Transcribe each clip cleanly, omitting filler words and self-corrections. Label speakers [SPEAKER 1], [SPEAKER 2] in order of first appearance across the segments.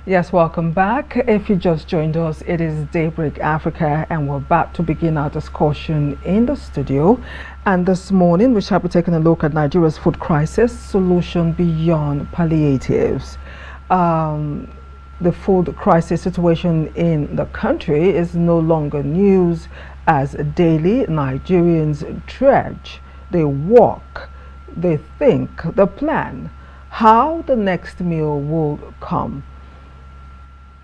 [SPEAKER 1] Yes, welcome back. If you just joined us, it is Daybreak Africa, and we're about to begin our discussion in the studio. And this morning, we shall be taking a look at Nigeria's food crisis, solution beyond palliatives. The food crisis situation in the country is no longer news, as daily Nigerians dredge, they walk, they think, they plan how the next meal will come.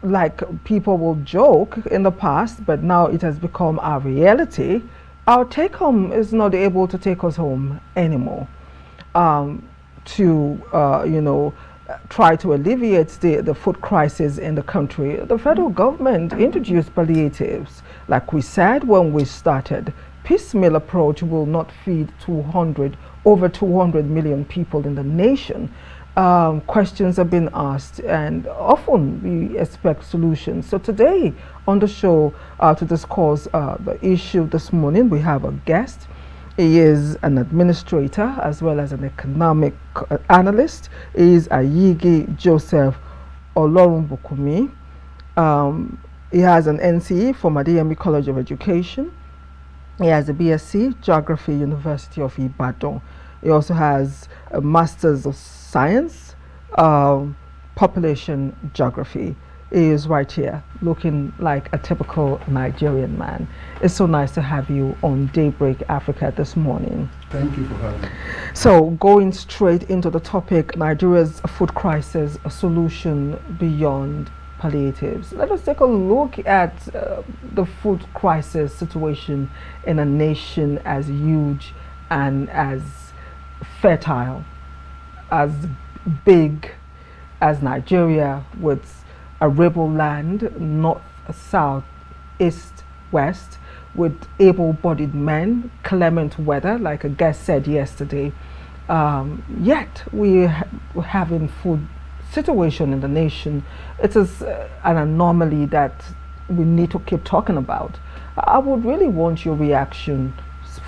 [SPEAKER 1] Like people will joke in the past, but now it has become our reality. Our take home is not able to take us home anymore. Try to alleviate the food crisis in the country, the federal government introduced palliatives. Like we said when we started, piecemeal approach will not feed over 200 million people in the nation. Questions have been asked, and often we expect solutions. So today on the show, to discuss the issue this morning, we have a guest. He is an administrator as well as an economic analyst. He is AYIGI Joseph OLORUNBUKUNMI. He has an NCE from Adeyemi College of Education. He has a BSc Geography, University of Ibadan. He also has a Master's of Science, Population Geography. He is right here, looking like a typical Nigerian man. It's so nice to have you on Daybreak Africa this morning.
[SPEAKER 2] Thank you for having me.
[SPEAKER 1] So, going straight into the topic, Nigeria's food crisis, a solution beyond palliatives. Let us take a look at the food crisis situation in a nation as huge and as fertile, as big as Nigeria, with a rebel land, north, south, east, west, with able-bodied men, clement weather, like a guest said yesterday. Yet we're having food situation in the nation. It is an anomaly that we need to keep talking about. I would really want your reaction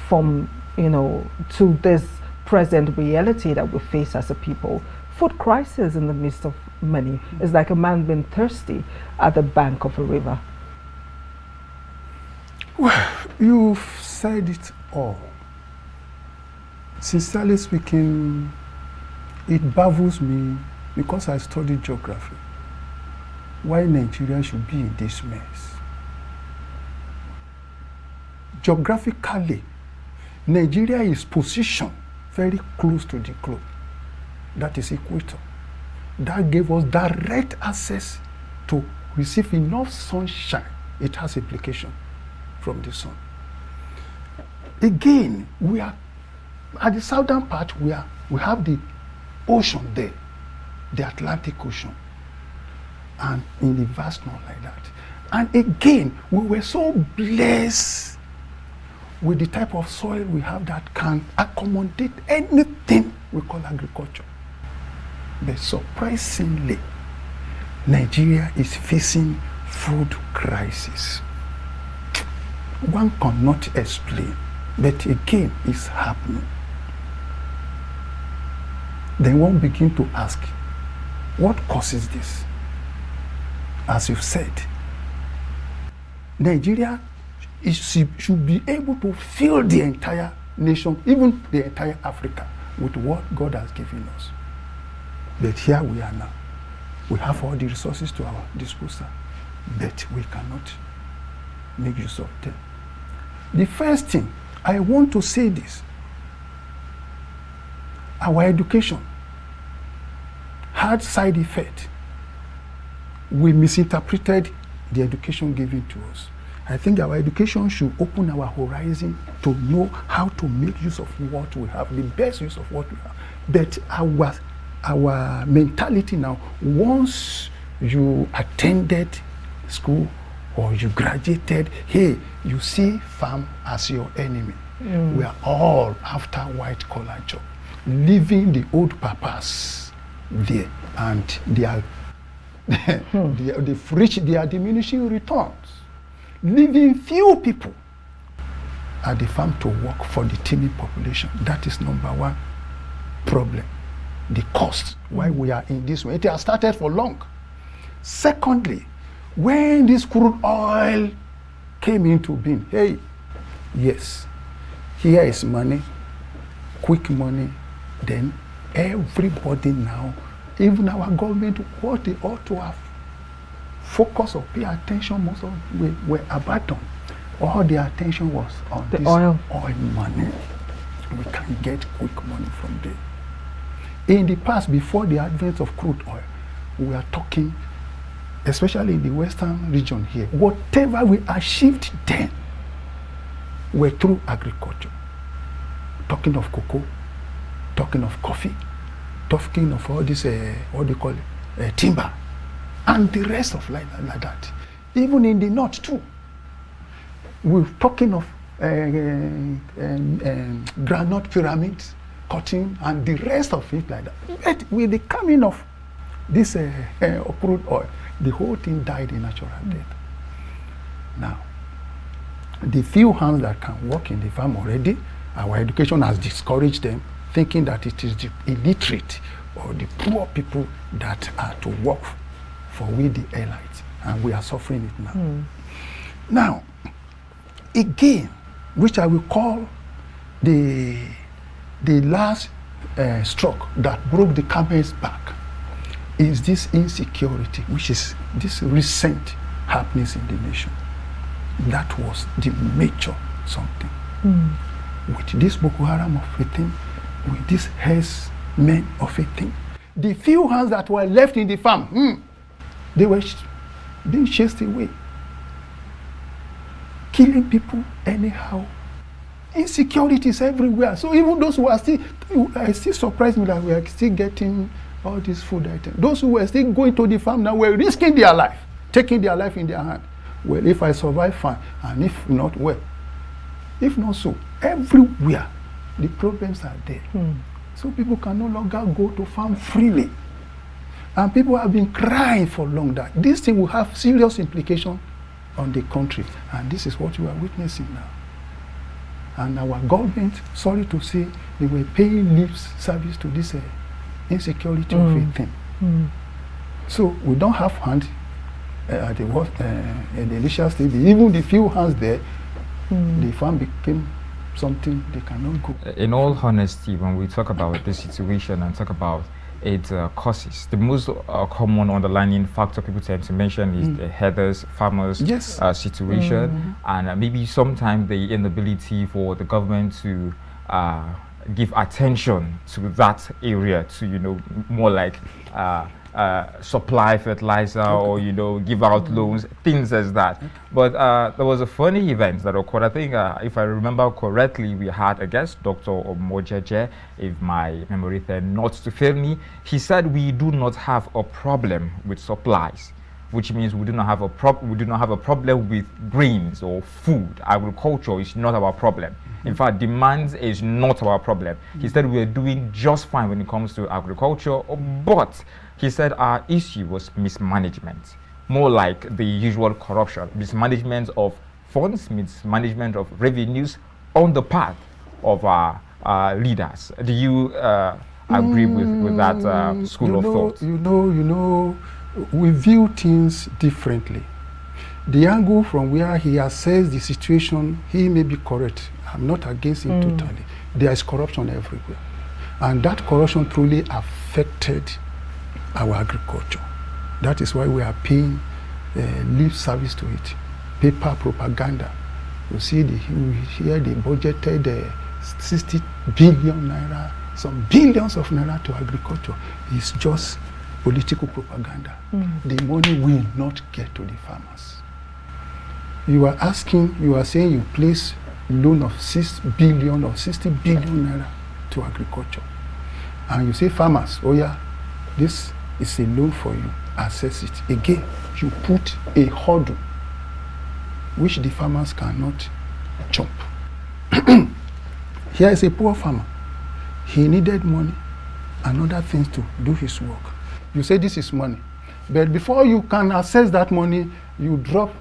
[SPEAKER 1] from, to this present reality that we face as a people. Food crisis in the midst of many is like a man being thirsty at the bank of a river.
[SPEAKER 2] Well, you've said it all. Sincerely speaking, it baffles me, because I studied geography, why Nigeria should be in this mess. Geographically, Nigeria is positioned very close to the globe. That is equator. That gave us direct access to receive enough sunshine. It has implication from the sun. Again, we are at the southern part. We have the ocean there, the Atlantic Ocean, and in the vast north like that. And again, we were so blessed with the type of soil we have that can accommodate anything we call agriculture. But surprisingly, Nigeria is facing food crisis. One cannot explain, but again, it's happening. Then one begin to ask, what causes this? As you've said, Nigeria should be able to fill the entire nation, even the entire Africa, with what God has given us. But here we are now. We have all the resources to our disposal, but we cannot make use of them. The first thing, I want to say this. Our education had side effect. We misinterpreted the education given to us. I think our education should open our horizon to know how to make use of what we have, the best use of what we have. But our mentality now, once you attended school or you graduated, hey, you see farm as your enemy. We are all after white collar job, leaving the old papas there, and they are they've reached their diminishing returns, leaving few people at the farm to work for the teeming population. That is number one problem. The cost why we are in this way. It has started for long. Secondly, when this crude oil came into being, hey, yes, here is money, quick money, then everybody now, even our government, what they ought to have focus or pay attention most of were abandoned. All the attention was on
[SPEAKER 1] the
[SPEAKER 2] this
[SPEAKER 1] oil
[SPEAKER 2] money. We can get quick money from there. In the past, before the advent of crude oil, we are talking, especially in the western region here, whatever we achieved then were through agriculture. Talking of cocoa, talking of coffee, talking of all this, what do you call it, timber, and the rest of like that. Even in the north too, we're talking of granite pyramids, cotton, and the rest of it like that. But with the coming of this crude oil, the whole thing died a natural death. Now, the few hands that can work in the farm already, our education has discouraged them, thinking that it is the illiterate or the poor people that are to work for we the elites, and we are suffering it now. Now, again, which I will call the last stroke that broke the camel's back, is this insecurity, which is this recent happenings in the nation. That was the major something. With this Boko Haram of a thing, with these herdsmen of a thing, the few hands that were left in the farm, they were being chased away, killing people anyhow. Insecurity is everywhere. So even those who are still, I still surprised me that we are still getting all these food items. Those who were still going to the farm now were risking their life, taking their life in their hand. Well, if I survive, fine, and if not, well. If not so, everywhere the problems are there. So people can no longer go to farm freely. And people have been crying for long that this thing will have serious implications on the country. And this is what we are witnessing now. And our government, sorry to say, they were paying lip service to this insecurity of a thing. So we don't have hand at the initial stage. Even the few hands there, the farm became something they cannot go.
[SPEAKER 3] In all honesty, when we talk about this situation and talk about its causes, the most common underlying factor people tend to mention is the herders, farmers situation, and maybe sometimes the inability for the government to give attention to that area, to, you know, more like supply fertilizer or, you know, give out loans, things as that. But there was a funny event that occurred. I think, if I remember correctly, we had a guest, Dr. Omojeje, if my memory then not to fail me. He said we do not have a problem with supplies, which means we do not have a problem with grains or food. Agriculture is not our problem. In fact, demand is not our problem. He said we are doing just fine when it comes to agriculture, but he said our issue was mismanagement, more like the usual corruption, mismanagement of funds, mismanagement of revenues on the part of our leaders. Do you agree with that school of thought?
[SPEAKER 2] You know, we view things differently. The angle from where he assessed the situation, he may be correct. I'm not against him totally. There is corruption everywhere. And that corruption truly affected our agriculture. That is why we are paying lip service to it. Paper propaganda. You see, here they budgeted 60 billion naira, some billions of naira to agriculture. It's just political propaganda. The money will not get to the farmers. You are saying you place loan of 6 billion or 60 billion naira to agriculture. And you say, farmers, oh yeah, this is a loan for you, access it. Again, you put a hurdle which the farmers cannot jump. Here is a poor farmer. He needed money and other things to do his work. You say this is money. But before you can access that money, you drop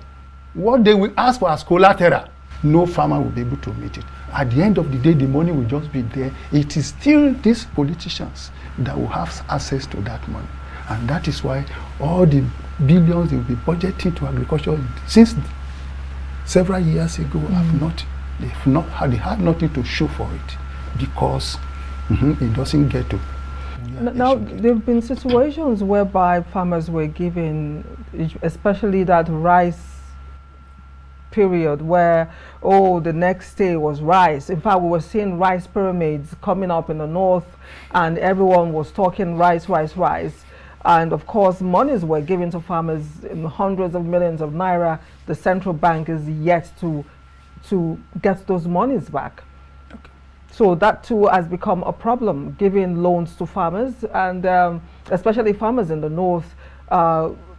[SPEAKER 2] what they will ask for as collateral. No farmer will be able to meet it. At the end of the day, the money will just be there. It is still these politicians that will have access to that money. And that is why all the billions they will be budgeting to agriculture since several years ago. They had nothing to show for it because it doesn't get to.
[SPEAKER 1] Now, there have been situations whereby farmers were given, especially that rice period where, the next day was rice. In fact, we were seeing rice pyramids coming up in the north and everyone was talking rice. And of course, monies were given to farmers in hundreds of millions of naira. The central bank is yet to get those monies back.
[SPEAKER 2] Okay.
[SPEAKER 1] So that too has become a problem, giving loans to farmers, and especially farmers in the north.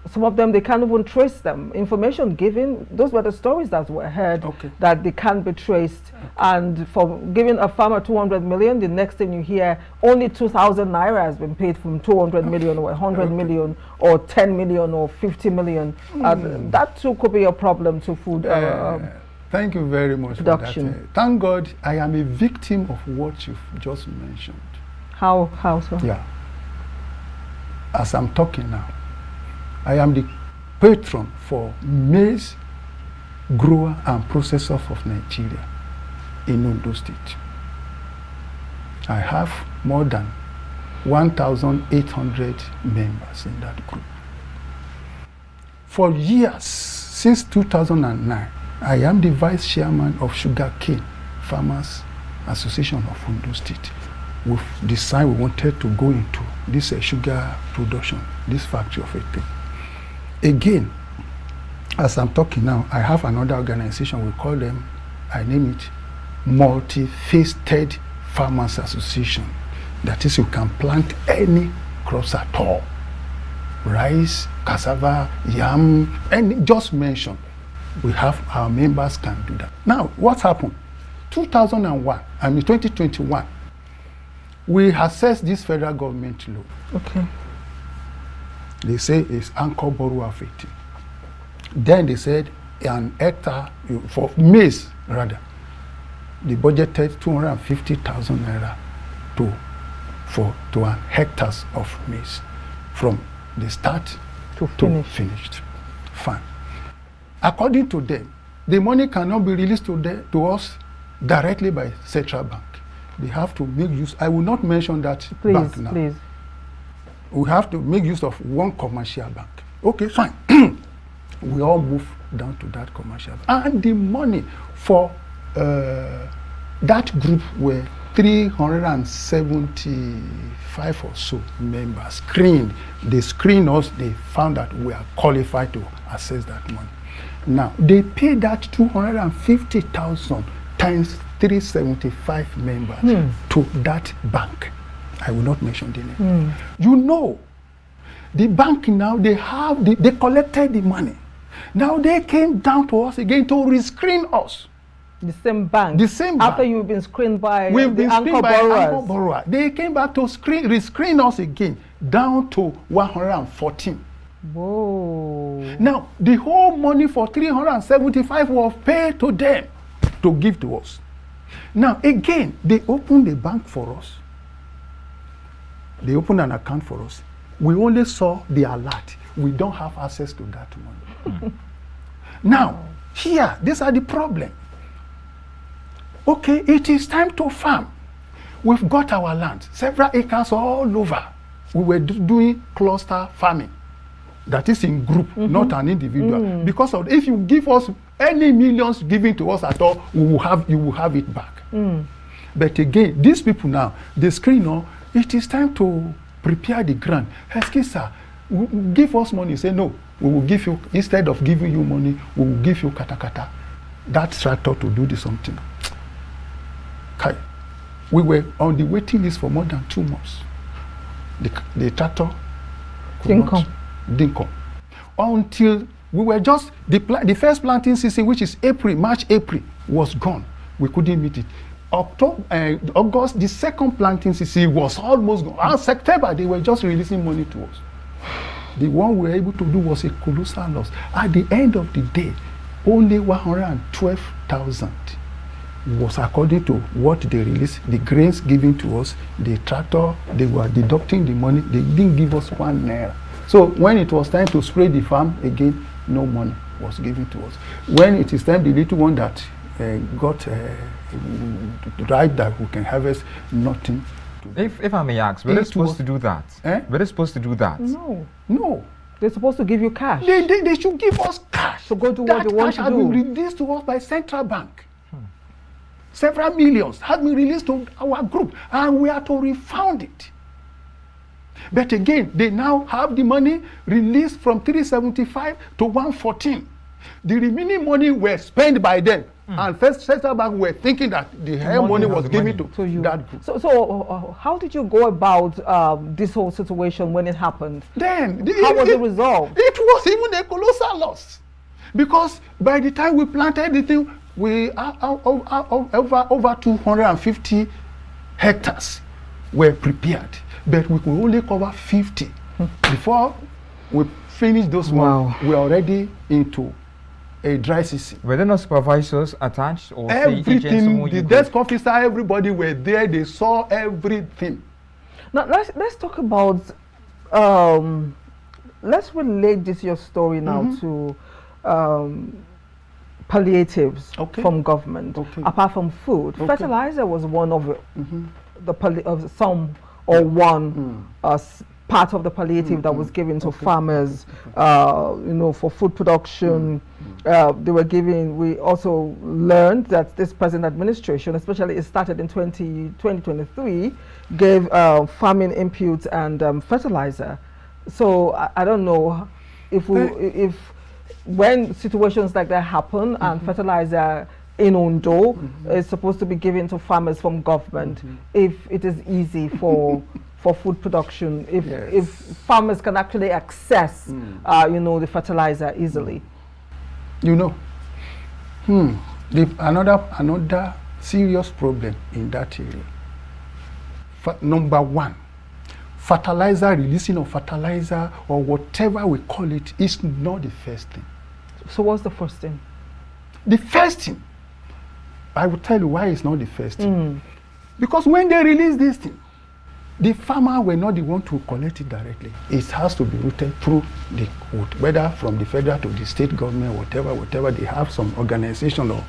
[SPEAKER 1] Some of them, they can't even trace them. Information given, those were the stories that were heard, that they can't be traced. And for giving a farmer 200 million, the next thing you hear, only 2,000 naira has been paid from 200 million or 100 million or 10 million or 50 million. That too could be a problem to food
[SPEAKER 2] Thank you very much
[SPEAKER 1] production.
[SPEAKER 2] for that. Thank God I am a victim of what you've just mentioned.
[SPEAKER 1] How so?
[SPEAKER 2] Yeah. As I'm talking now, I am the patron for maize grower and processor of Nigeria in Ondo State. I have more than 1,800 members in that group. For years, since 2009, I am the vice chairman of Sugarcane Farmers Association of Ondo State. We've decided we wanted to go into this sugar production, this factory of a thing. Again, as I'm talking now, I have another organization, we call them, I name it, Multi-Faceted Farmers Association. That is, you can plant any crops at all. Rice, cassava, yam, any, just mention. We have, our members can do that. Now, what happened? 2021, we assessed this federal government law.
[SPEAKER 1] Okay.
[SPEAKER 2] They say it's anchor borrower of 18. Then they said an hectare, for maize rather, they budgeted 250,000 naira to an hectares of maize from the start to finished. Fine. According to them, the money cannot be released to us directly by Central Bank. They have to make use, I will not mention that bank now. Please. We have to make use of one commercial bank. Okay, fine. We all move down to that commercial bank. And the money for that group were 375 or so members screened. They screened us, they found that we are qualified to access that money. Now, they pay that 250,000 times 375 members to that bank. I will not mention the name. You know, the bank now, they collected the money. Now they came down to us again to rescreen us.
[SPEAKER 1] The same bank? The same
[SPEAKER 2] bank.
[SPEAKER 1] After you've been screened by
[SPEAKER 2] the
[SPEAKER 1] anchor
[SPEAKER 2] borrower. They came back to rescreen us again, down to 114.
[SPEAKER 1] Whoa.
[SPEAKER 2] Now, the whole money for 375 was paid to them to give to us. Now, again, they opened the bank for us. They opened an account for us. We only saw the alert. We don't have access to that money. Now, here, these are the problem. Okay, it is time to farm. We've got our land, several acres all over. We were doing cluster farming. That is in group, not an individual. Because of, if you give us any millions given to us at all, you will have it back. But again, these people now, they screen on, it is time to prepare the ground. Excuse sir, give us money. Say no, we will give you, instead of giving you money, we will give you kata. That tractor to do the something. Okay. We were on the waiting list for more than 2 months. The tractor didn't come. Until we were just, the first planting season, which is March, April, was gone. We couldn't meet it. August, the second planting season was almost gone. And September, they were just releasing money to us. The one we were able to do was a colossal loss. At the end of the day, only 112,000 was according to what they released, the grains given to us, the tractor, they were deducting the money, they didn't give us 1 naira. So when it was time to spray the farm again, no money was given to us. When it is time, the little one that got right that we can harvest, nothing.
[SPEAKER 3] If I may ask, were they supposed to do that? Were they supposed to do that?
[SPEAKER 1] No.
[SPEAKER 2] No.
[SPEAKER 1] They're supposed to give you cash.
[SPEAKER 2] They should give us cash.
[SPEAKER 1] So go do what they want to do. That cash has
[SPEAKER 2] been released to us by Central Bank. Several millions has been released to our group, and we are to refund it. But again, they now have the money released from 375 to 114. The remaining money were spent by them. And first Central Bank were thinking that the money was given to you. That group.
[SPEAKER 1] So how did you go about this whole situation when it happened?
[SPEAKER 2] Then
[SPEAKER 1] how was it resolved?
[SPEAKER 2] It was even a colossal loss, because by the time we planted the thing, we over 250 hectares were prepared, but we could only cover 50 before we finished those ones. We are already into a dry season.
[SPEAKER 3] Were there no supervisors attached or
[SPEAKER 2] everything? The desk officer, everybody were there. They saw everything.
[SPEAKER 1] Now let's talk about. Let's relate this your story now to palliatives from government. Apart from food, fertilizer was one of one part of the palliative that was given to farmers, for food production. They were giving. We also learned that this present administration, especially it started in 2023, gave farming inputs and fertilizer. So I don't know if when situations like that happen and fertilizer in Ondo is supposed to be given to farmers from government, if it is easy for food production, if farmers can actually access the fertilizer easily.
[SPEAKER 2] Another serious problem in that area. Number one, fertilizer, releasing of fertilizer or whatever we call it, is not the first thing.
[SPEAKER 1] So what's the first thing?
[SPEAKER 2] The first thing, I will tell you why it's not the first thing. Because when they release this thing, the farmer will not the one to collect it directly. It has to be routed through the court, whether from the federal to the state government, whatever. They have some organization or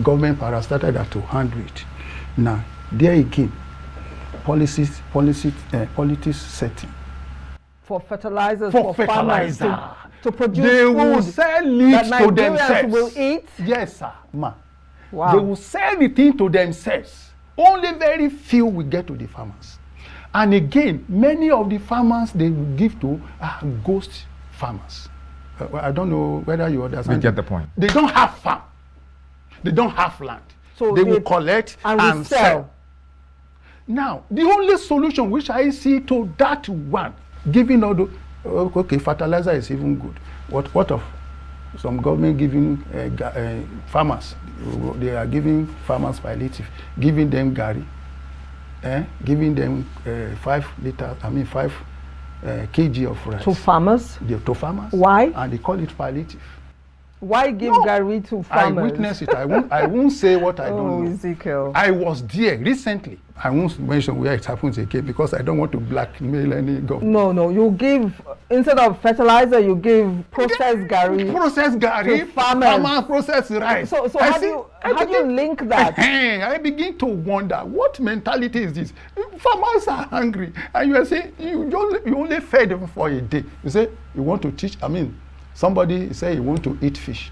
[SPEAKER 2] government parastatal that to handle it. Now, there again, politics setting.
[SPEAKER 1] For fertilizers, for farmers to produce
[SPEAKER 2] they
[SPEAKER 1] food
[SPEAKER 2] will sell it
[SPEAKER 1] that
[SPEAKER 2] to themselves.
[SPEAKER 1] will eat?
[SPEAKER 2] Yes, sir, ma.
[SPEAKER 1] Wow.
[SPEAKER 2] They will sell the thing to themselves. Only very few will get to the farmers. And again, many of the farmers they will give to are ghost farmers. I don't know whether you understand.
[SPEAKER 3] We get the point.
[SPEAKER 2] They don't have farm. They don't have land.
[SPEAKER 1] So
[SPEAKER 2] they will collect and sell. Now, the only solution which I see to that one, giving all the fertilizer is even good. What of some government giving farmers? They are giving farmers palliative, giving them gari, giving them 5 kg of rice.
[SPEAKER 1] To farmers?
[SPEAKER 2] To farmers.
[SPEAKER 1] Why?
[SPEAKER 2] And they call it palliative.
[SPEAKER 1] Why give gari to farmers?
[SPEAKER 2] I witnessed it. I won't say what I don't know.
[SPEAKER 1] Ezekiel.
[SPEAKER 2] I was there recently. I won't mention where it happens again because I don't want to blackmail any government.
[SPEAKER 1] No. You give, instead of fertilizer, you give processed gari.
[SPEAKER 2] Processed gari.
[SPEAKER 1] To farmers.
[SPEAKER 2] Farmers processed rice.
[SPEAKER 1] So how do you link that?
[SPEAKER 2] I begin to wonder, what mentality is this? Farmers are hungry. And you are saying, you only fed them for a day. You say, you want to teach, somebody say he want to eat fish,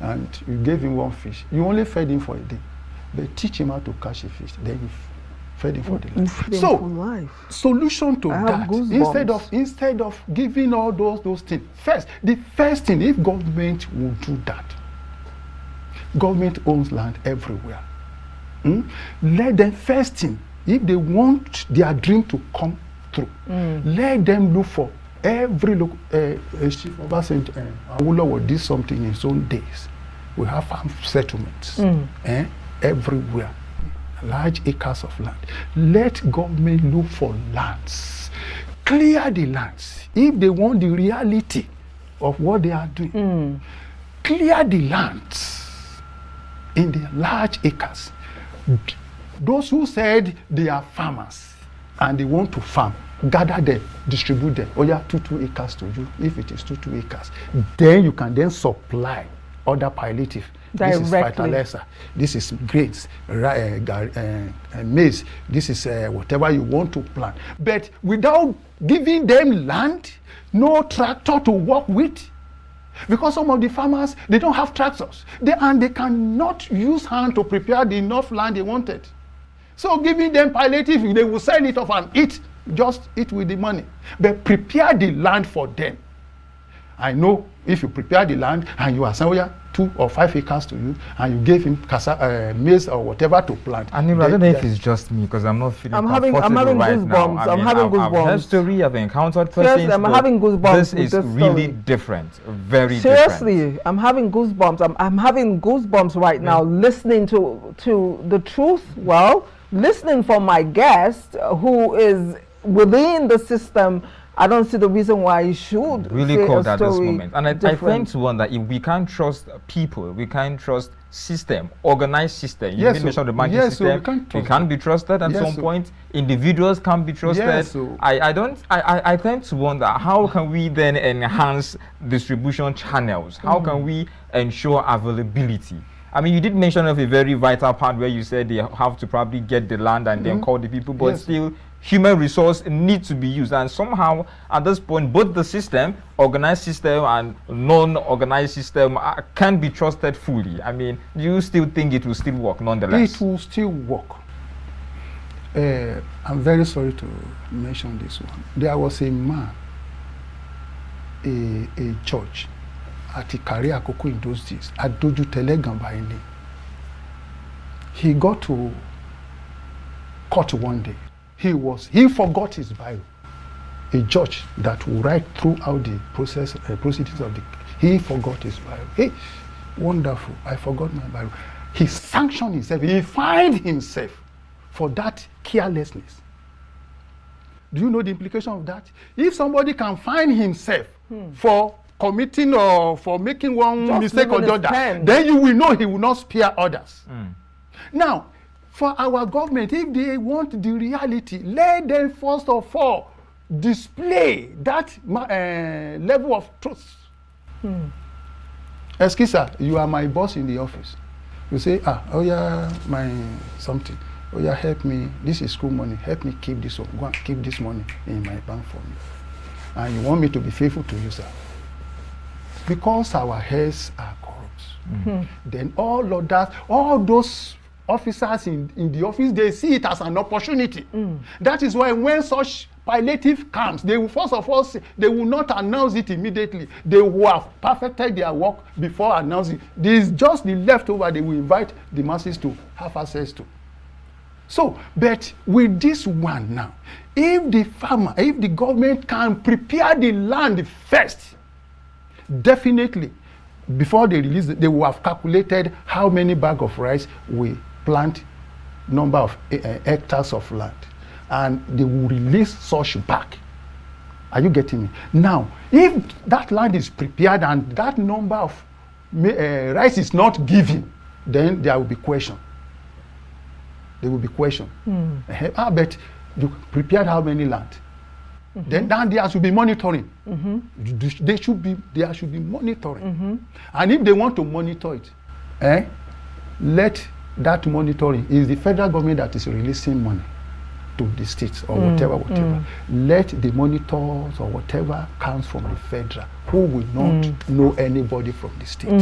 [SPEAKER 2] and you gave him 1 fish. You only fed him for a day. But teach him how to catch a fish. Then you fed him for the life.
[SPEAKER 1] So,
[SPEAKER 2] solution to that, instead of giving all those things, the first thing, if government will do that, government owns land everywhere. Let them first thing, if they want their dream to come true, let them look for every local Chief Obasanjo Awolowo did something in his own days. We have farm settlements everywhere, large acres of land. Let government look for lands, clear the lands. If they want the reality of what they are doing, clear the lands in the large acres. Those who said they are farmers and they want to farm, gather them, distribute them. Oh yeah, 2 acres to you, if it is 2 acres. Then you can then supply other palliative. This is fertilizer, this is grains, maize, this is whatever you want to plant. But without giving them land, no tractor to work with. Because some of the farmers, they don't have tractors. And they cannot use hand to prepare the enough land they wanted. So giving them palliative, they will sell it off and eat. Just eat with the money. But prepare the land for them. I know if you prepare the land and you assign 2 or 5 acres to you and you gave him maize or whatever to plant.
[SPEAKER 3] Anire, I don't know if it's just me because I'm not feeling comfortable right now.
[SPEAKER 1] I'm having goosebumps.
[SPEAKER 3] I've heard story, I've encountered persons.
[SPEAKER 1] Seriously, I'm having goosebumps.
[SPEAKER 3] This is really different, very
[SPEAKER 1] Seriously,
[SPEAKER 3] different.
[SPEAKER 1] I'm having goosebumps. I'm having goosebumps right now listening to the truth. Well, listening from my guest who is within the system. I don't see the reason why you should
[SPEAKER 3] really called at this moment. And I tend to wonder if we can't trust people, we can't trust system, organized system. You mentioned the banking system. They can't be trusted at some point. Individuals can't be trusted. I tend to wonder, how can we then enhance distribution channels? How can we ensure availability? I mean, you did mention of a very vital part where you said they have to probably get the land and then call the people, but still human resource needs to be used, and somehow at this point both the system, organized system and non-organized system, can be trusted fully. I mean, do you still think it will still work nonetheless?
[SPEAKER 2] It will still work. I'm very sorry to mention this one. There was a man, a church at Ikare Akoko in those days, at Doju Telegan by name. He got to court one day. He forgot his Bible. A judge that will write throughout the proceedings of he forgot his Bible. Hey, wonderful, I forgot my Bible. He sanctioned himself, he fined himself for that carelessness. Do you know the implication of that? If somebody can fine himself for committing or for making one mistake or the other, then you will know he will not spare others. Now, for our government, if they want the reality, let them first of all display that level of truth. Excuse sir, you are my boss in the office. You say, oh yeah, my something. Oh yeah, help me. This is school money. Help me keep this one. Go and keep this money in my bank for me. And you want me to be faithful to you, sir. Because our heads are corrupt. Then all of that, all those officers in the office, they see it as an opportunity. That is why when such palliative comes, they will first of all say, they will not announce it immediately. They will have perfected their work before announcing. This is just the leftover they will invite the masses to have access to. So, but with this one now, if the government can prepare the land first, definitely, before they release it, they will have calculated how many bags of rice we plant, number of hectares of land, and they will release such back. Are you getting me? Now, if that land is prepared and that number of rice is not given, then there will be question. There will be question. But you prepared how many land? Then there should be monitoring. There should be monitoring. And if they want to monitor it, let that monitoring is the federal government that is releasing money to the states or whatever. Let the monitors or whatever comes from the federal, who will not know anybody from the state.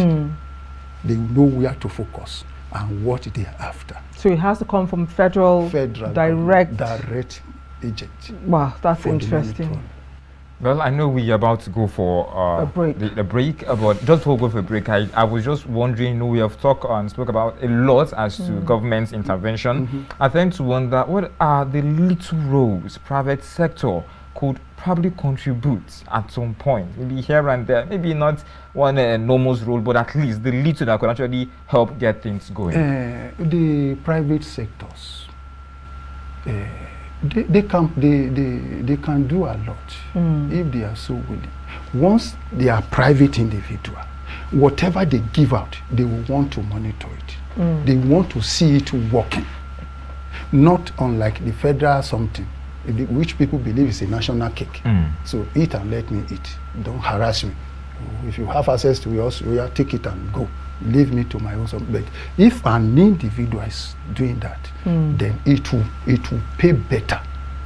[SPEAKER 2] They will know where to focus and what they are after.
[SPEAKER 1] So it has to come from federal
[SPEAKER 2] direct agent.
[SPEAKER 1] Wow, that's interesting.
[SPEAKER 3] Well, I know we are about to go for
[SPEAKER 1] a break.
[SPEAKER 3] The break, but just before we go for a break, I was just wondering, we have talked and spoke about a lot as to government intervention. I tend to wonder, what are the little roles private sector could probably contribute at some point, maybe here and there, maybe not one enormous role, but at least the little that could actually help get things going?
[SPEAKER 2] The private sectors, they can do a lot if they are so willing. Once they are private individual, whatever they give out, they will want to monitor it. They want to see it working. Not unlike the federal something. which people believe is a national cake. So eat and let me eat. Don't harass me. If you have access to yours, take it and go. Leave me to my own. But if an individual is doing that, then it will pay better.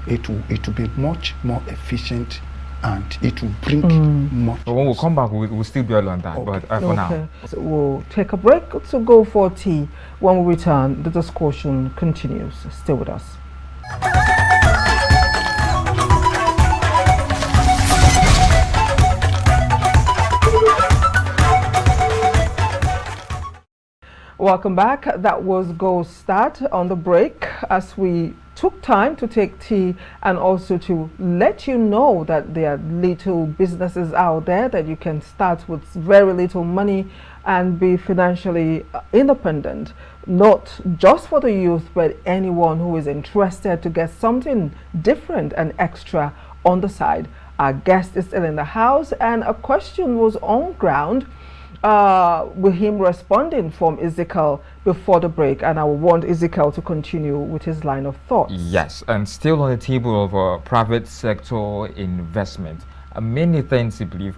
[SPEAKER 2] It will be much more efficient, and it will bring much.
[SPEAKER 3] But when we come back, we'll still dwell on that.
[SPEAKER 2] Okay.
[SPEAKER 3] But for now,
[SPEAKER 1] so we'll take a break to go for tea. When we return, the discussion continues. Stay with us. Welcome back. That was Go Start on the break, as we took time to take tea and also to let you know that there are little businesses out there that you can start with very little money and be financially independent, not just for the youth, but anyone who is interested to get something different and extra on the side. Our guest is still in the house, and a question was on ground with him responding from Ezekiel before the break, and I will want Ezekiel to continue with his line of thought.
[SPEAKER 3] Yes, and still on the table of private sector investment. Many things, I believe,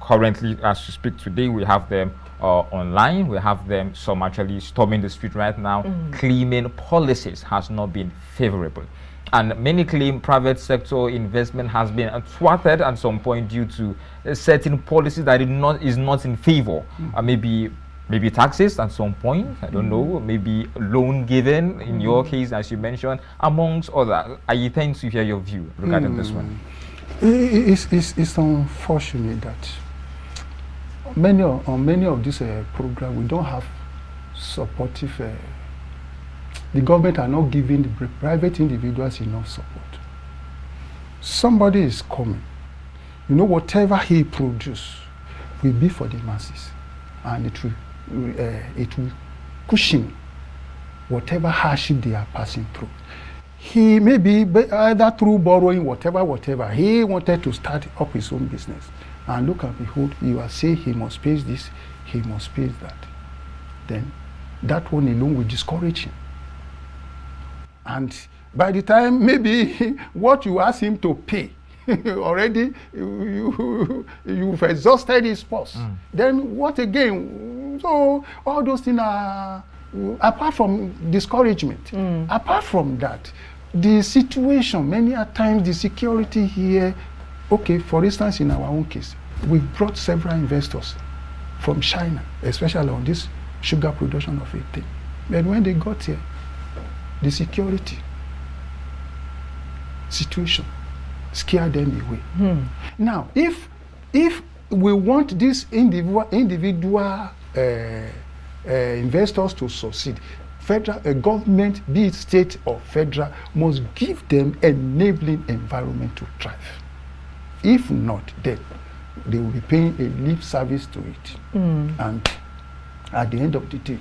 [SPEAKER 3] currently as we speak today, we have them online, we have them, some actually storming the street right now, claiming policies has not been favorable. And many claim private sector investment has been thwarted at some point due to certain policies that is not in favor. Maybe taxes at some point, I don't know, maybe loan given in your case, as you mentioned, amongst others. I intend to hear your view regarding this one.
[SPEAKER 2] It's unfortunate that many of these programs, we don't have supportive. The government are not giving the private individuals enough support. Somebody is coming. Whatever he produces will be for the masses, and it will cushion whatever hardship they are passing through. He may be either through borrowing, whatever. He wanted to start up his own business. And look and behold, you are saying he must pay this, he must pay that. Then that one alone will discourage him. And by the time maybe what you ask him to pay, already you've exhausted his purse. Then what again? So all those things are, apart from discouragement, apart from that, the situation, many a times the security here, okay, for instance, in our own case, we've brought several investors from China, especially on this sugar production of 18. But when they got here, the security situation scared them away. Now, if we want these individual investors to succeed, federal government, be it state or federal, must give them enabling environment to thrive. If not, then they will be paying a lip service to it, and at the end of the day,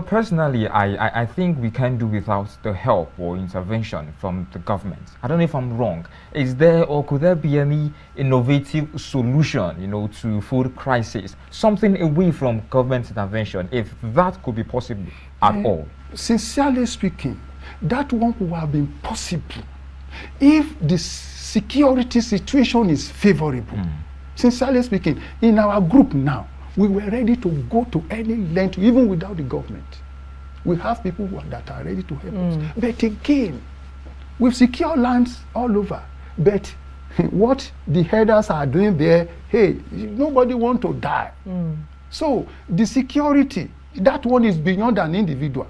[SPEAKER 3] personally, I think we can do without the help or intervention from the government. I don't know if I'm wrong. Is there, or could there be any innovative solution, to food crisis? Something away from government intervention, if that could be possible at all?
[SPEAKER 2] Sincerely speaking, that one would have been possible if the security situation is favorable. Sincerely speaking, in our group now, we were ready to go to any length, even without the government. We have people that are ready to help us. But again, we've secured lands all over. But what the headers are doing there, hey, nobody wants to die. So the security, that one is beyond an individual.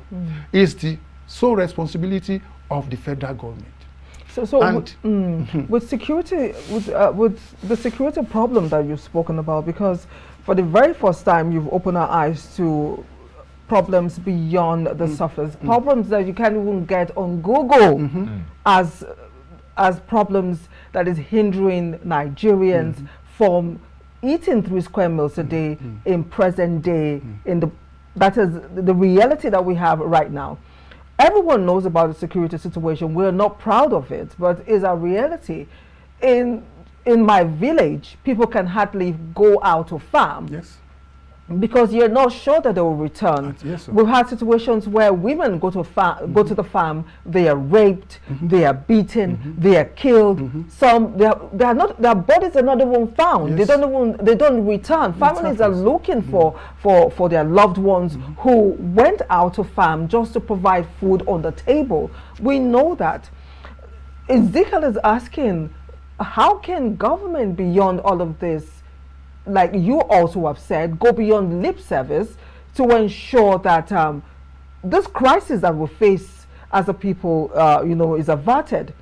[SPEAKER 2] It's the sole responsibility of the federal government.
[SPEAKER 1] With security, with the security problem that you've spoken about, because for the very first time you've opened our eyes to problems beyond the surface, problems that you can't even get on Google as problems that is hindering Nigerians from eating 3 square meals a day in present day. That is the reality that we have right now. Everyone knows about the security situation. We're not proud of it, but it's a reality. In my village, people can hardly go out to farm.
[SPEAKER 2] Yes.
[SPEAKER 1] because you're not sure that they will return.
[SPEAKER 2] Yes, sir.
[SPEAKER 1] We've had situations where women go to the farm, they are raped, they are beaten, they are killed. Some their bodies are not even found.
[SPEAKER 2] Yes.
[SPEAKER 1] They don't return. Families are looking for their loved ones who went out to farm just to provide food on the table. We know that. Ezekiel is asking, how can government beyond all of this, like you also have said, go beyond lip service to ensure that this crisis that we face as a people, is averted?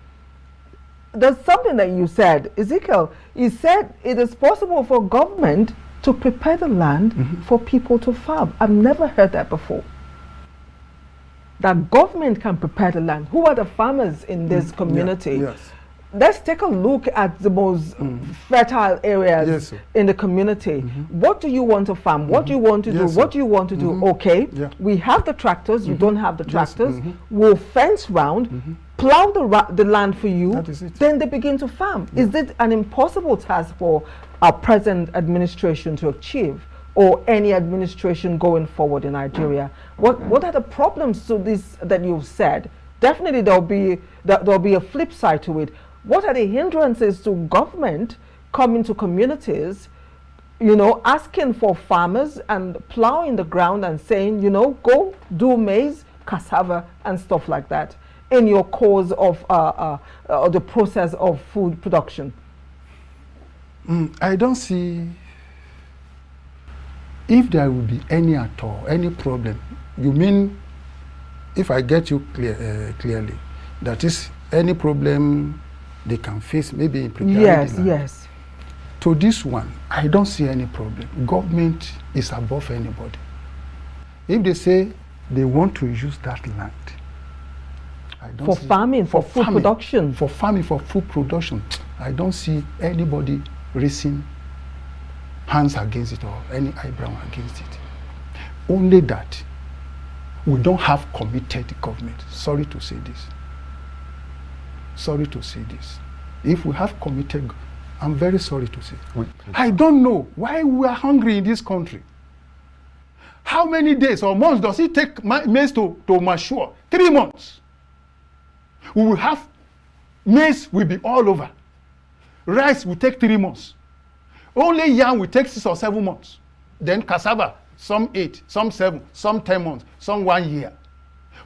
[SPEAKER 1] There's something that you said, Ezekiel. You said it is possible for government to prepare the land for people to farm. I've never heard that before. That government can prepare the land. Who are the farmers in this community?
[SPEAKER 2] Yes.
[SPEAKER 1] Let's take a look at the most fertile areas in the community. What do you want to farm? What do you want to do? What do you want to do? Okay, we have the tractors. You don't have the tractors. We'll fence round, plow the land for you.
[SPEAKER 2] That is it.
[SPEAKER 1] Then they begin to farm. Is it an impossible task for our present administration to achieve, or any administration going forward in Nigeria? What are the problems to this that you've said? Definitely there'll be a flip side to it. What are the hindrances to government coming to communities, asking for farmers and plowing the ground and saying, go do maize, cassava and stuff like that in your cause of the process of food production?
[SPEAKER 2] I don't see if there will be any at all, any problem. You mean, if I get you clearly, that is any problem they can face, maybe in preparing the land.
[SPEAKER 1] Yes.
[SPEAKER 2] To this one, I don't see any problem. Government is above anybody. If they say they want to use that land, I don't
[SPEAKER 1] for farming, for food production.
[SPEAKER 2] For farming, for food production, I don't see anybody raising hands against it or any eyebrow against it. Only that we don't have committed government. Sorry to say this. Sorry to say this. If we have committed, I'm very sorry to say. I don't know why we are hungry in this country. How many days or months does it take maize to mature? 3 months. We will have maize will be all over. Rice will take 3 months. Only yam will take 6 or 7 months. Then cassava, some 8, some 7, some 10 months, some 1 year.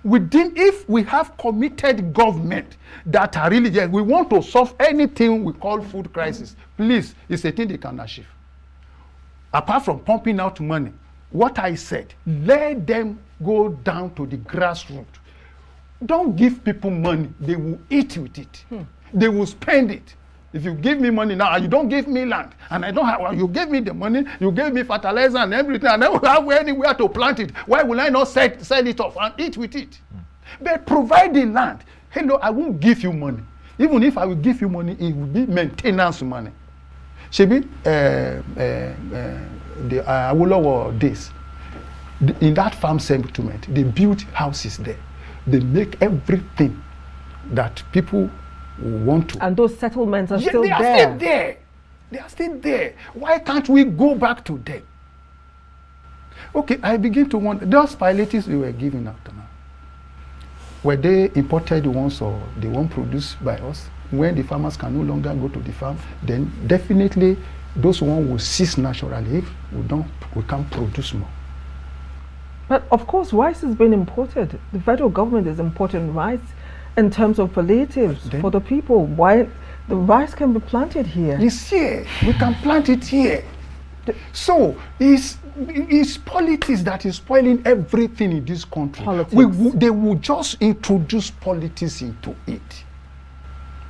[SPEAKER 2] If we have committed government that are really there, we want to solve anything we call food crisis, please, it's a thing they can achieve. Apart from pumping out money, what I said, let them go down to the grassroots. Don't give people money, they will eat with it. They will spend it. If you give me money now, you don't give me land, and I don't have, you gave me the money, you gave me fertilizer and everything, and I don't have anywhere to plant it. Why will I not sell it off and eat with it? But provide the land. Hello, I won't give you money. Even if I will give you money, it will be maintenance money. Shebi, the Awolowo days, in that farm settlement, they built houses there. They make everything that people want to.
[SPEAKER 1] And those settlements are still there.
[SPEAKER 2] They are still there. They are still there. Why can't we go back to them? Okay, I begin to wonder, those palliatives we were giving out now, were they imported ones or they weren't produced by us? When the farmers can no longer go to the farm, then definitely those ones will cease naturally if we can't produce more.
[SPEAKER 1] But of course, rice is being imported. The federal government is importing rice in terms of palliatives for the people. Why the rice can be planted here?
[SPEAKER 2] It's here. We can plant it here. So it's politics that is spoiling everything in this country. They will just introduce politics into it.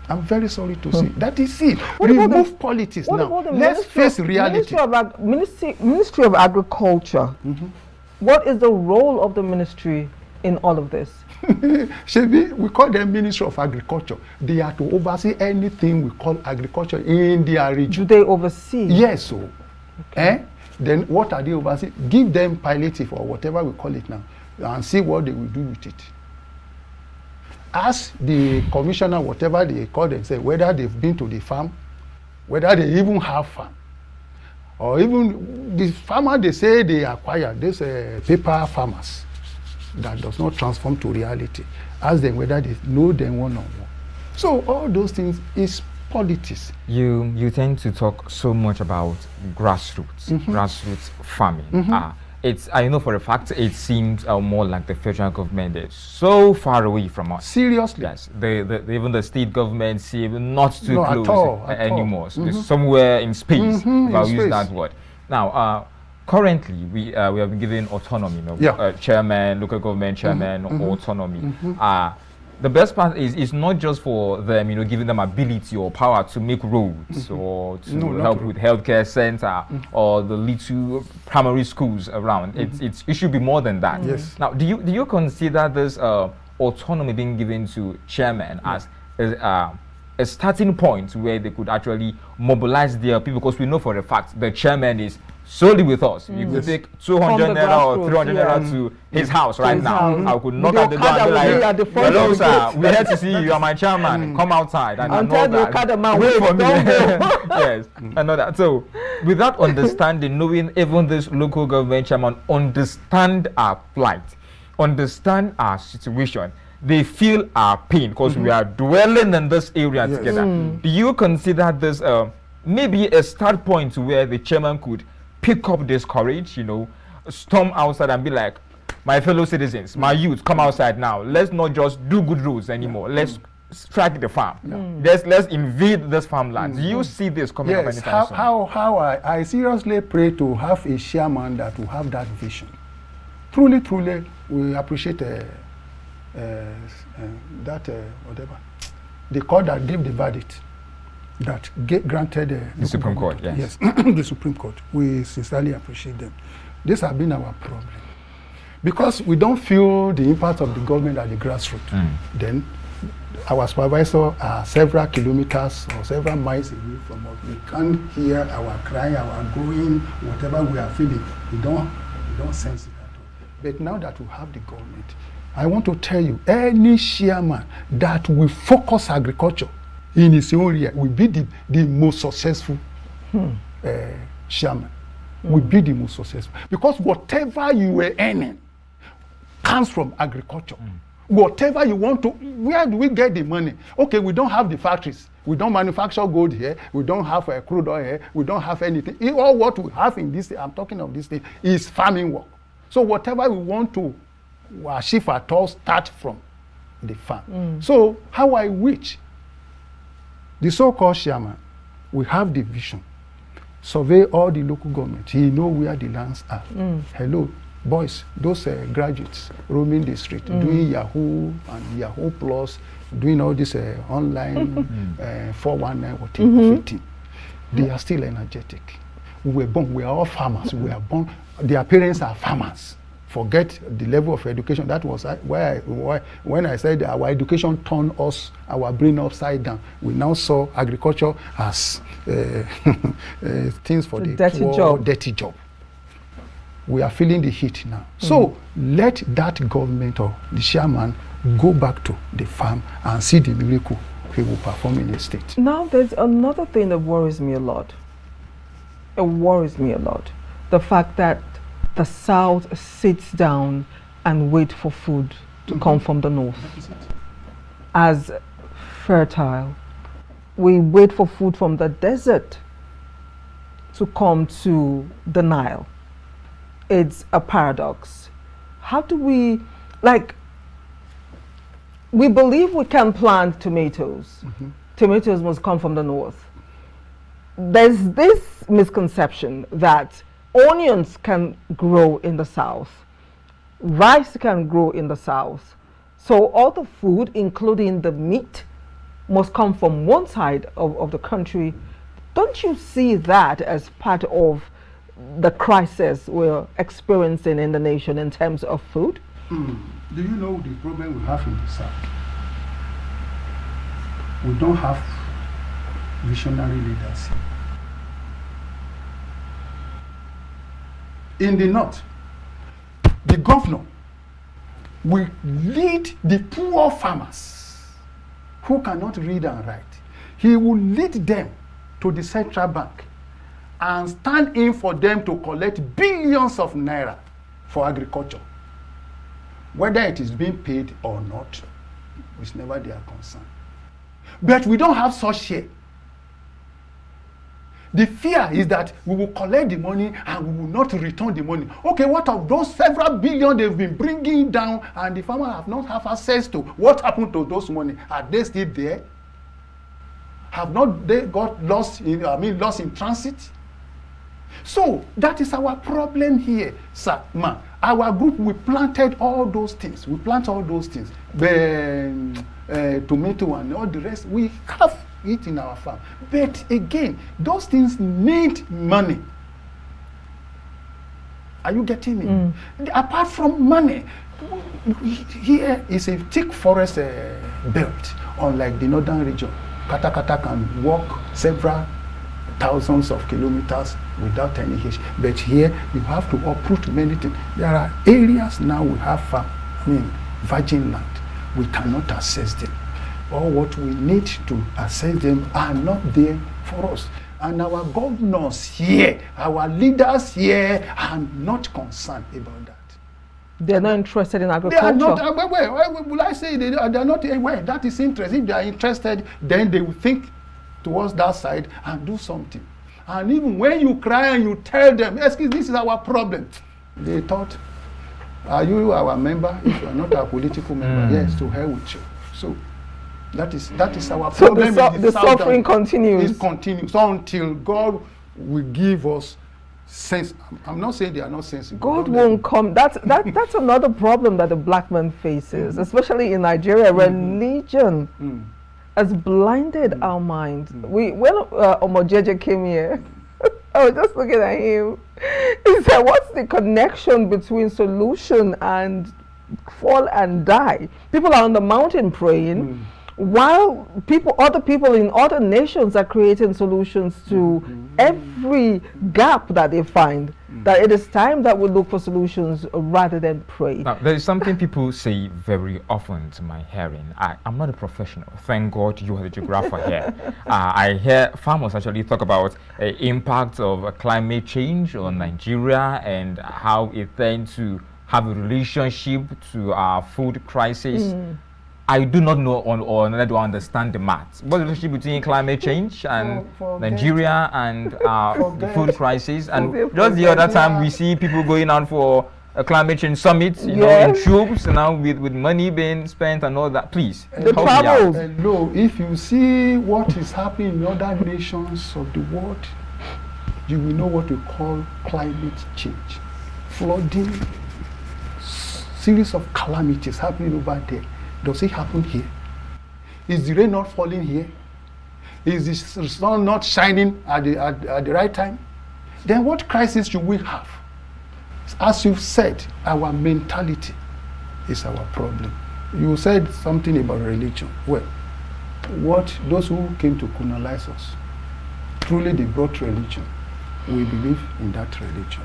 [SPEAKER 2] I'm very sorry to say that is it. Remove politics now. Let's face reality.
[SPEAKER 1] Ministry of Agriculture. What is the role of the ministry in all of this?
[SPEAKER 2] We call them Ministry of Agriculture. They are to oversee anything we call agriculture in their region.
[SPEAKER 1] Do they oversee?
[SPEAKER 2] Yes. So, then what are they overseeing? Give them palliative or whatever we call it now, and see what they will do with it. Ask the commissioner, whatever they call themselves, whether they've been to the farm, whether they even have farm, or even the farmer, they say they acquire these paper farmers that does not transform to reality. Ask them whether they know them one-on-one. So all those things is politics.
[SPEAKER 3] You tend to talk so much about grassroots, grassroots farming. I know for a fact it seems more like the federal government is so far away from us.
[SPEAKER 2] Seriously?
[SPEAKER 3] Yes. Even the state government seem not too close
[SPEAKER 2] at all.
[SPEAKER 3] anymore. So somewhere in space, if I'll use that word. Now, currently, we have been given autonomy. Chairman, local government chairman, autonomy. The best part is not just for them, giving them ability or power to make roads or to help with healthcare center or the little primary schools around. It should be more than that.
[SPEAKER 2] Yes.
[SPEAKER 3] Now, do you consider this autonomy being given to chairman as a starting point where they could actually mobilize their people? Because we know for a fact the chairman is solely with us. You could take 200 naira or 300 naira to his house right now. I could knock at the door and be like, hello sir, we're here to see you, you are my chairman, come outside. And I know that. Wait for me. Yes, I know that. So with that understanding, knowing even this local government chairman understand our plight, understand our situation, they feel our pain because we are dwelling in this area together. Do you consider this maybe a start point where the chairman could pick up this courage, storm outside and be like, my fellow citizens, my youth, come outside now. Let's not just do good roads anymore. Let's strike the farm. Let's invade this farmland. Do you see this coming up anytime soon?
[SPEAKER 2] How I seriously pray to have a chairman that will have that vision. Truly, we appreciate whatever the court that gave the verdict, that granted
[SPEAKER 3] the Supreme Court.
[SPEAKER 2] Yes, the Supreme Court. We sincerely appreciate them. This has been our problem because we don't feel the impact of the government at the grassroots. Then our supervisors are several kilometers or several miles away from us. We can't hear our cry, our going, whatever we are feeling. We don't sense it at all. But now that we have the government, I want to tell you, any chairman that will focus agriculture in his own area will be the most successful chairman. Will be the most successful. Because whatever you were earning comes from agriculture. Whatever you want to, where do we get the money? Okay, we don't have the factories. We don't manufacture gold here. We don't have crude oil here. We don't have anything. All what we have in this, I'm talking of this thing, is farming work. So whatever we want to achieve at all start from the farm. So how I wish the so-called chairman will have the vision, survey all the local government. He know where the lands are. Hello, boys, those graduates roaming the street, doing Yahoo and Yahoo Plus, doing all this online 419 whatever 15. They are still energetic. We were born, we are all farmers. We are born, their parents are farmers. Forget the level of education. That was why when I said our education turned us, our brain upside down. We now saw agriculture as things for the dirty job. We are feeling the heat now. So let that government or the chairman go back to the farm and see the miracle he will perform in the state.
[SPEAKER 1] Now there's another thing that worries me a lot. It worries me a lot. The fact that the South sits down and wait for food to come from the North. As fertile, we wait for food from the desert to come to the Nile. It's a paradox. How do we, we believe we can plant tomatoes. Tomatoes must come from the North. There's this misconception that onions can grow in the South, rice can grow in the South. So all the food, including the meat, must come from one side of the country. Don't you see that as part of the crisis we're experiencing in the nation in terms of food?
[SPEAKER 2] Do you know the problem we have in the South? We don't have visionary leaders here. In the North, the governor will lead the poor farmers who cannot read and write. He will lead them to the central bank and stand in for them to collect billions of naira for agriculture. Whether it is being paid or not, it's never their concern. But we don't have such here. The fear is that we will collect the money and we will not return the money. Okay, what of those several billion they've been bringing down and the farmer have not have access to? What happened to those money? Are they still there? Have not they got lost in transit? So that is our problem here, sir. Man, our group, we planted all those things. We plant all those things. Tomato and all the rest. We have it in our farm. But again, those things need money. Are you getting me? Apart from money, here is a thick forest belt, unlike the northern region. Katakata can walk several thousands of kilometers without any hitch. But here you have to uproot many things. There are areas now we have virgin land. We cannot access them. All what we need to access them are not there for us. And our governors here, our leaders here are not concerned about that.
[SPEAKER 1] They're not interested in agriculture.
[SPEAKER 2] They are not. Why will I say they are not aware? That is interest. If they are interested, then they will think towards that side and do something. And even when you cry and you tell them, excuse, this is our problem, they thought, are you our member? If you are not our political member, yes, to hell with you. So that is our problem.
[SPEAKER 1] So the suffering continues.
[SPEAKER 2] It continues until God will give us sense. I'm not saying they are not sensible.
[SPEAKER 1] God won't come. That's another problem that the black man faces, especially in Nigeria. Religion has blinded our minds. When Omojeje came here, I was just looking at him. He said, "What's the connection between solution and fall and die?" People are on the mountain praying, while other people in other nations are creating solutions to every gap that they find. That it is time that we look for solutions rather than pray.
[SPEAKER 3] Now, there is something people say very often to my hearing. I'm not a professional. Thank God you are the geographer here. I hear farmers actually talk about the impact of climate change on Nigeria and how it tends to have a relationship to our food crisis. I do not know or neither do I understand the maths. What's the relationship between climate change and Nigeria and the food crisis? And just the other time we see people going out for a climate change summit, you know, in troops, now with money being spent and all that. Please,
[SPEAKER 1] the travels.
[SPEAKER 2] No, if you see what is happening in other nations of the world, you will know what we call climate change. Flooding, series of calamities happening over there. Does it happen here? Is the rain not falling here? Is the sun not shining at the right time? Then what crisis should we have? As you've said, our mentality is our problem. You said something about religion. Well, those who came to colonize us, truly they brought religion. We believe in that religion.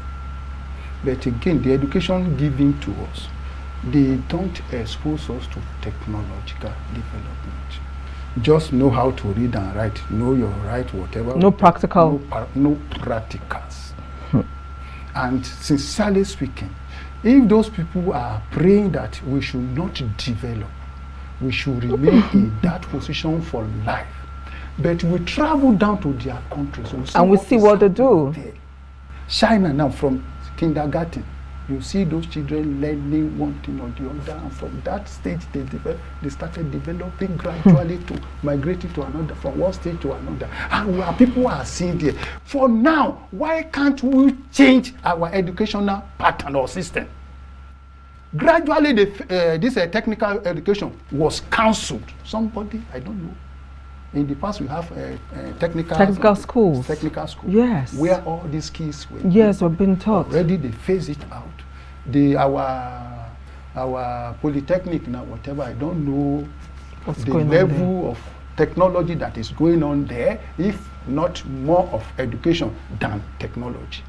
[SPEAKER 2] But again, the education given to us, they don't expose us to technological development. Just know how to read and write, know your right, whatever.
[SPEAKER 1] No practical.
[SPEAKER 2] No practicals. And sincerely speaking, if those people are praying that we should not develop, we should remain in that position for life. But we travel down to their countries
[SPEAKER 1] and we see what they do.
[SPEAKER 2] There. China now, from kindergarten, you see those children learning one thing or the other, and from that stage they started developing gradually to migrating to another, from one stage to another. And where people are seeing there. For now, why can't we change our educational pattern or system? Gradually, this technical education was cancelled. Somebody, I don't know. In the past, we have technical schools. Technical schools.
[SPEAKER 1] Yes.
[SPEAKER 2] Where all these kids were.
[SPEAKER 1] Yes, we've been taught.
[SPEAKER 2] Already they phase it out. Our polytechnic now, whatever, I don't know what's the level of technology that is going on there, if not more of education than technology.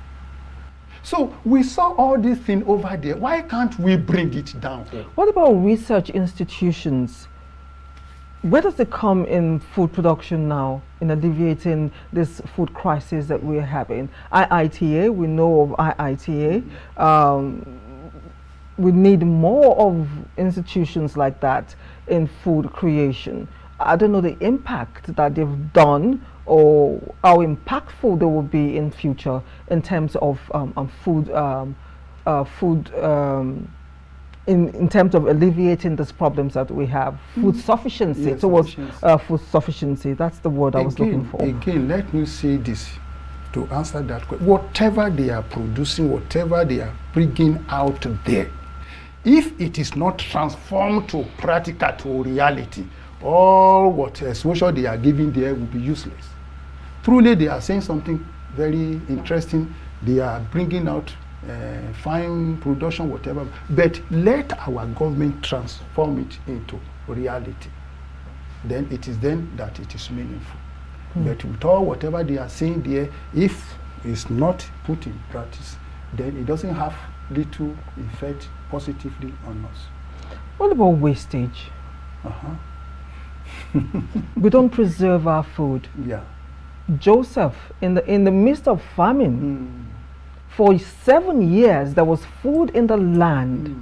[SPEAKER 2] So we saw all these things over there. Why can't we bring it down?
[SPEAKER 1] What about research institutions? Where does it come in food production now, in alleviating this food crisis that we're having? IITA, we know of IITA. We need more of institutions like that in food creation. I don't know the impact that they've done or how impactful they will be in future in terms of in terms of alleviating these problems that we have. Food sufficiency,
[SPEAKER 2] yes,
[SPEAKER 1] towards food sufficiency. That's the word I was looking for.
[SPEAKER 2] Again, let me say this to answer that question. Whatever they are producing, whatever they are bringing out there, if it is not transformed to practical, to reality, all what exposure they are giving there will be useless. Truly, they are saying something very interesting. They are bringing out fine production, whatever, but let our government transform it into reality. Then it is then that it is meaningful. But with all whatever they are saying there, if it's not put in practice, then it doesn't have little effect positively on us.
[SPEAKER 1] What about wastage? We don't preserve our food.
[SPEAKER 2] Yeah.
[SPEAKER 1] Joseph, in the midst of famine, for 7 years there was food in the land.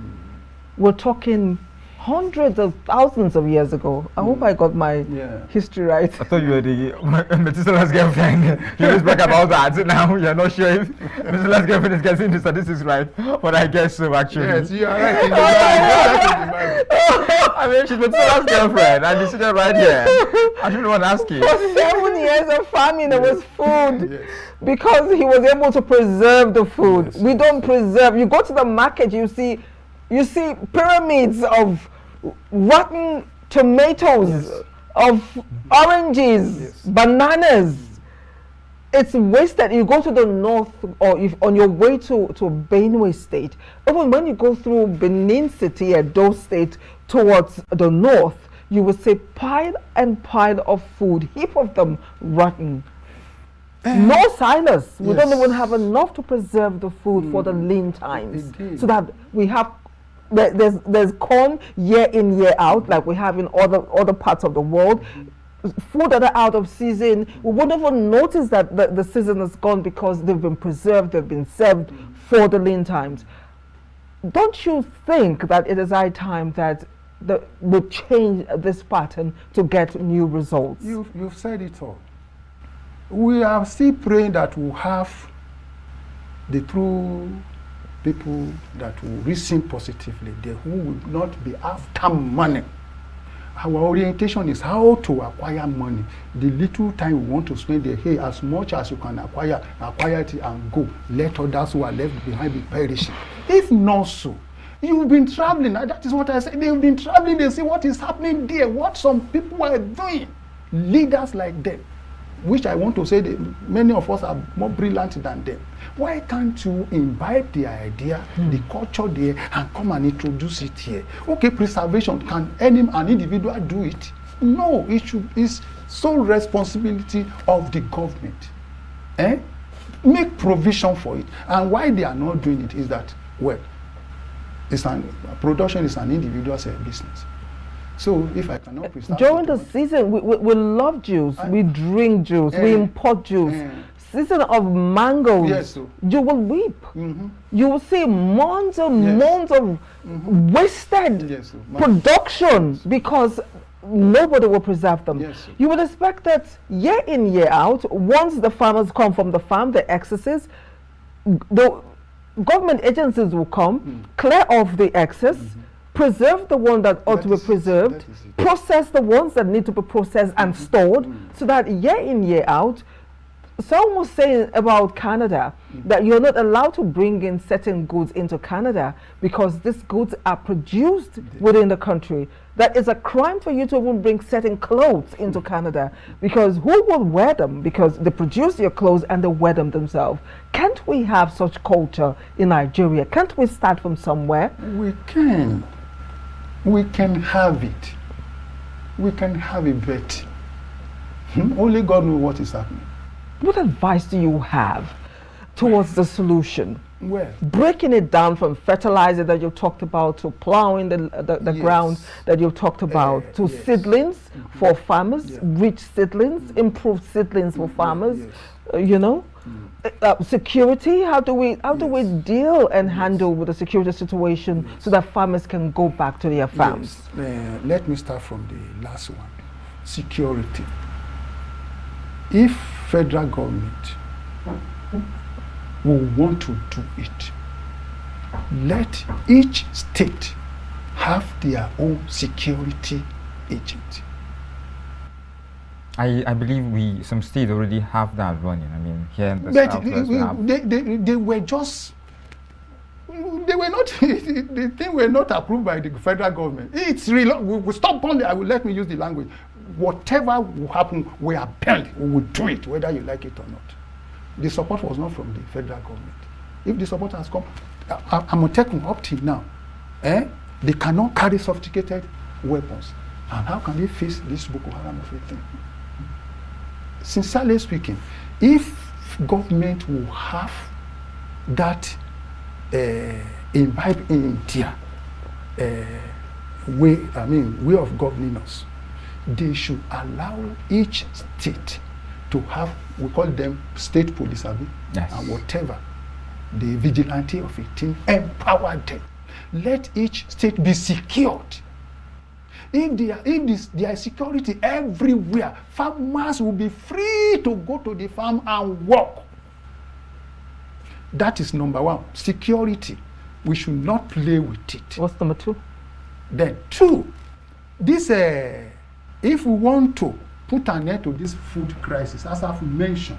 [SPEAKER 1] We're talking hundreds of thousands of years ago. I hope I got my history right.
[SPEAKER 3] I thought you were the Methuselah's girlfriend. You just spoke about that. Now you're not sure if Methuselah's girlfriend is getting the statistics right, but I guess so actually.
[SPEAKER 2] Yes, you are right.
[SPEAKER 3] I mean, she's Methuselah's girlfriend, and you see her right here. I don't want to ask you.
[SPEAKER 1] For 7 years of famine, there was food because he was able to preserve the food. We don't preserve. You go to the market, you see pyramids of rotten tomatoes, of oranges, bananas. It's wasted. You go to the north, or if on your way to Benue State, even when you go through Benin City, Edo State, towards the north, you will see pile and pile of food, heap of them rotten. No silos. We don't even have enough to preserve the food for the lean times, so that we have. There's corn year in, year out, like we have in other parts of the world. Food that are out of season, we won't even notice that the season is gone because they've been preserved, they've been served for the lean times. Don't you think that it is high time that we change this pattern to get new results?
[SPEAKER 2] You've said it all. We are still praying that we'll have the true people that will reason positively, they who will not be after money. Our orientation is how to acquire money. The little time we want to spend there, hey, as much as you can acquire it and go. Let others who are left behind be perishing. If not so, you've been traveling. That is what I said. They've been traveling. They see what is happening there, what some people are doing. Leaders like them, which I want to say that many of us are more brilliant than them. Why can't you imbibe the idea, the culture there, and come and introduce it here? Okay, preservation, can an individual do it? No, it's sole responsibility of the government. Make provision for it. And why they are not doing it is that, well, production is an individual business. So if I cannot preserve
[SPEAKER 1] during the season, we love juice, we drink juice, we import juice. Season of mangoes, you will weep. You will see months and months of wasted production because nobody will preserve them. You would expect that year in, year out, once the farmers come from the farm, the excesses, the government agencies will come, clear off the excess, preserve the one that ought to be preserved, process the ones that need to be processed and stored, so that year in, year out. Someone was saying about Canada that you're not allowed to bring in certain goods into Canada because these goods are produced within the country. That is a crime for you to even bring certain clothes into Canada because who will wear them? Because they produce your clothes and they wear them themselves. Can't we have such culture in Nigeria? Can't we start from somewhere?
[SPEAKER 2] We can. We can have it. We can have it, but only God knows what is happening.
[SPEAKER 1] What advice do you have? towards the solution?
[SPEAKER 2] Well,
[SPEAKER 1] breaking it down from fertilizer that you talked about to plowing the
[SPEAKER 2] yes.
[SPEAKER 1] ground that you talked about to
[SPEAKER 2] yes.
[SPEAKER 1] seedlings for farmers,
[SPEAKER 2] Yeah.
[SPEAKER 1] rich seedlings, improved seedlings for farmers,
[SPEAKER 2] yes.
[SPEAKER 1] you know, security. How do we deal and handle with the security situation so that farmers can go back to their farms?
[SPEAKER 2] Yes. Let me start from the last one. Security. If federal government will want to do it, let each state have their own security agent.
[SPEAKER 3] I believe some states already have that running. I mean, here in the
[SPEAKER 2] But
[SPEAKER 3] Southwest,
[SPEAKER 2] they were just, they were not, the thing were not approved by the federal government. It's real. We will stop on there. Let me use the language. Whatever will happen, we are bent. We will do it, whether you like it or not. The support was not from the federal government. If the support has come, I'm taking up till now. They cannot carry sophisticated weapons. And how can they face this Boko Haram of a thing? Sincerely speaking, if government will have that imbibe in their way of governing us, they should allow each state to have, we call them state police,
[SPEAKER 3] yes.
[SPEAKER 2] and whatever, the vigilante of a team, empower them. Let each state be secured. If there is security everywhere, farmers will be free to go to the farm and work. That is number one, security. We should not play with it.
[SPEAKER 1] What's number two?
[SPEAKER 2] Then two, this if we want to put an end to this food crisis, as I've mentioned,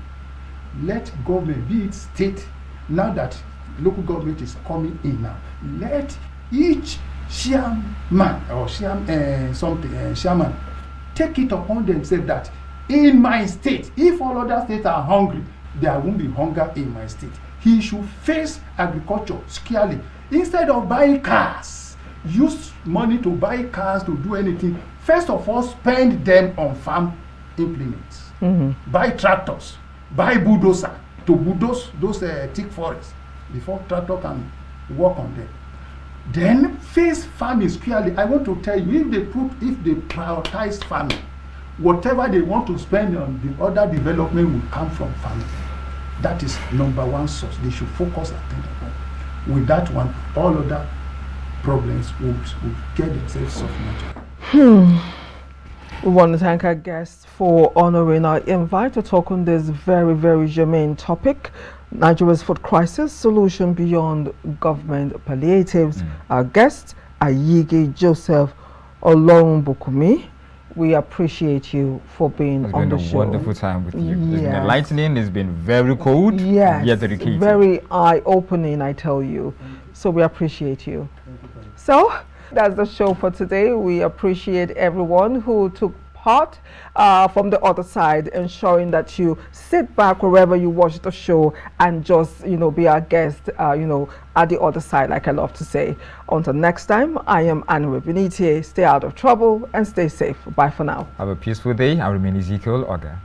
[SPEAKER 2] let government, be it state, now that local government is coming in now, let each chairman or chairman take it upon themselves that in my state, if all other states are hungry, there won't be hunger in my state. He should face agriculture scarcely. Instead of buying cars, use money to buy cars to do anything. First of all, spend them on farm implements. Buy tractors, buy bulldozer to bulldoze those thick forests before tractor can work on them. Then face farming squarely. I want to tell you, if they prioritize farming, whatever they want to spend on the other development will come from farming. That is number one source. They should focus attention on. With that one, all other problems will get themselves solved.
[SPEAKER 1] We want to thank our guests for honoring our invite to talk on this very, very germane topic, Nigeria's food crisis, solution beyond government palliatives. Our guest, AYIGI Joseph OLORUNBUKUNMI. We appreciate you for being on the show.
[SPEAKER 3] It's been a wonderful time with you. It's been enlightening. It's been very cold.
[SPEAKER 1] Yes,
[SPEAKER 3] yet educating.
[SPEAKER 1] Very eye-opening, I tell you. So we appreciate you. So that's the show for today. We appreciate everyone who took part from the other side, ensuring that you sit back wherever you watch the show and just, be our guest, at the other side, like I love to say. Until next time, I am Anire Binitie. Stay out of trouble and stay safe. Bye for now.
[SPEAKER 3] Have a peaceful day. I remain Ezekiel Ogar.